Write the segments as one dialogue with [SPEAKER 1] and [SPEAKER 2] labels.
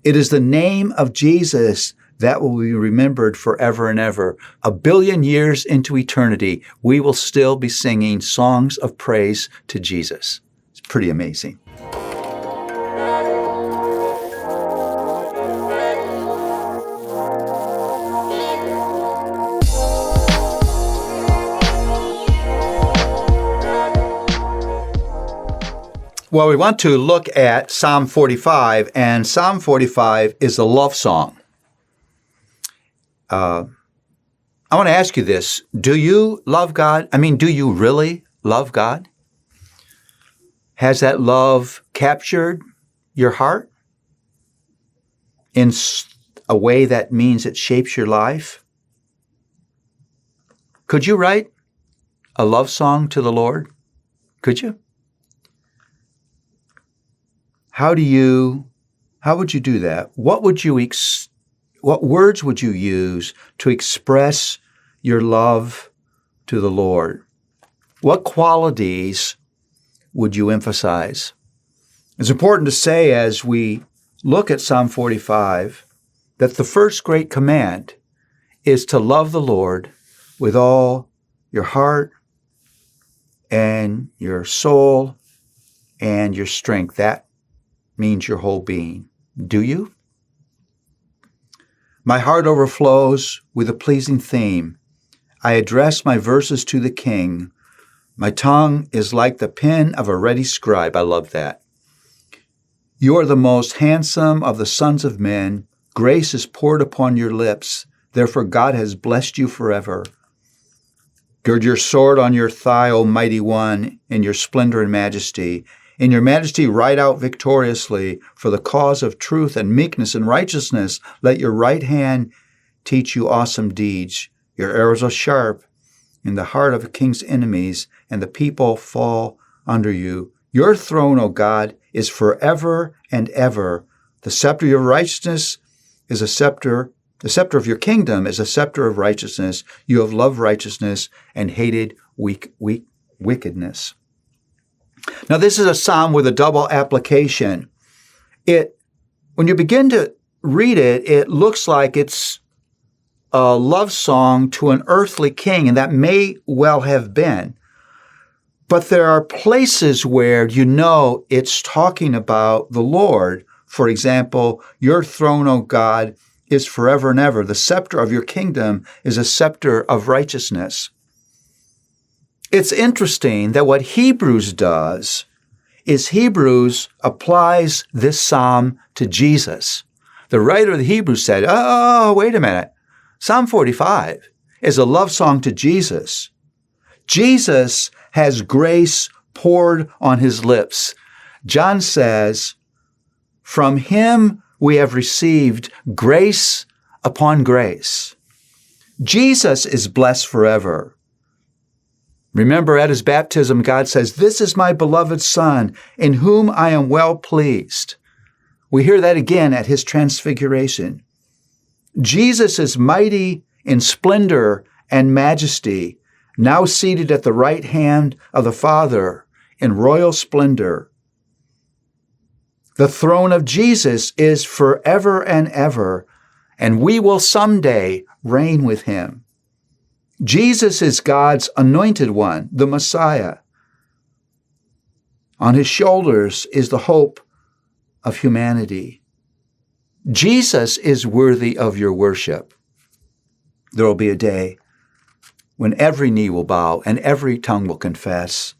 [SPEAKER 1] It is the name of Jesus that will be remembered forever and ever. 1 billion years into eternity, we will still be singing songs of praise to Jesus. It's pretty amazing. Well, we want to look at Psalm 45, and Psalm 45 is a love song. I want to ask you this. Do you love God? Do you really love God? Has that love captured your heart in a way that means it shapes your life? Could you write a love song to the Lord? Could you? How would you do that? What words would you use to express your love to the Lord? What qualities would you emphasize? It's important to say as we look at Psalm 45 that the first great command is to love the Lord with all your heart and your soul and your strength. That means your whole being. Do you? My heart overflows with a pleasing theme. I address my verses to the King. My tongue is like the pen of a ready scribe. I love that. You are the most handsome of the sons of men. Grace is poured upon your lips. Therefore God has blessed you forever. Gird your sword on your thigh, O mighty one, in your splendor and majesty. In your majesty ride out victoriously for the cause of truth and meekness and righteousness. Let your right hand teach you awesome deeds. Your arrows are sharp in the heart of a king's enemies, and the people fall under you. Your throne, O God, is forever and ever. The scepter of your righteousness is a scepter. The scepter of your kingdom is a scepter of righteousness. You have loved righteousness and hated wickedness. Now, this is a psalm with a double application. When you begin to read it, it looks like it's a love song to an earthly king, and that may well have been. But there are places where it's talking about the Lord. For example, your throne, O God, is forever and ever. The scepter of your kingdom is a scepter of righteousness. It's interesting that what Hebrews does is Hebrews applies this psalm to Jesus. The writer of the Hebrews said, wait a minute. Psalm 45 is a love song to Jesus. Jesus has grace poured on his lips. John says, from him we have received grace upon grace. Jesus is blessed forever. Remember, at his baptism, God says, this is my beloved Son, in whom I am well pleased. We hear that again at his transfiguration. Jesus is mighty in splendor and majesty, now seated at the right hand of the Father in royal splendor. The throne of Jesus is forever and ever, and we will someday reign with him. Jesus is God's anointed one, the Messiah. On his shoulders is the hope of humanity. Jesus is worthy of your worship. There will be a day when every knee will bow and every tongue will confess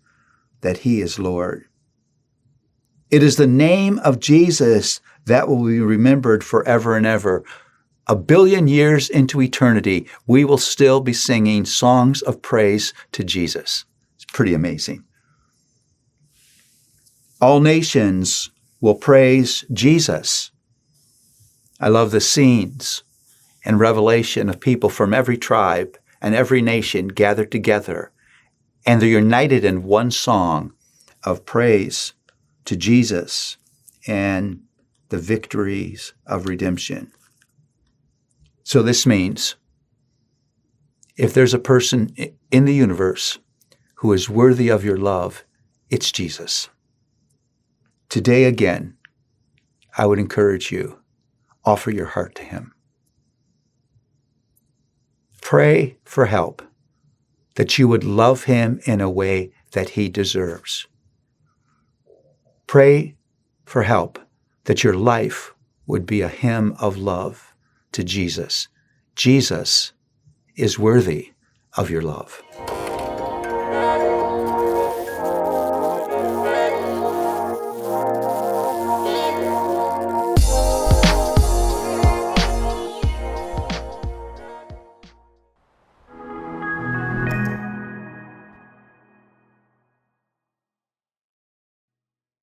[SPEAKER 1] that he is Lord. It is the name of Jesus that will be remembered forever and ever. 1 billion years into eternity, we will still be singing songs of praise to Jesus. It's pretty amazing. All nations will praise Jesus. I love the scenes and revelation of people from every tribe and every nation gathered together, and they're united in one song of praise to Jesus and the victories of redemption. So this means if there's a person in the universe who is worthy of your love, it's Jesus. Today again, I would encourage you, offer your heart to him. Pray for help, that you would love him in a way that he deserves. Pray for help, that your life would be a hymn of love to Jesus. Jesus is worthy of your love.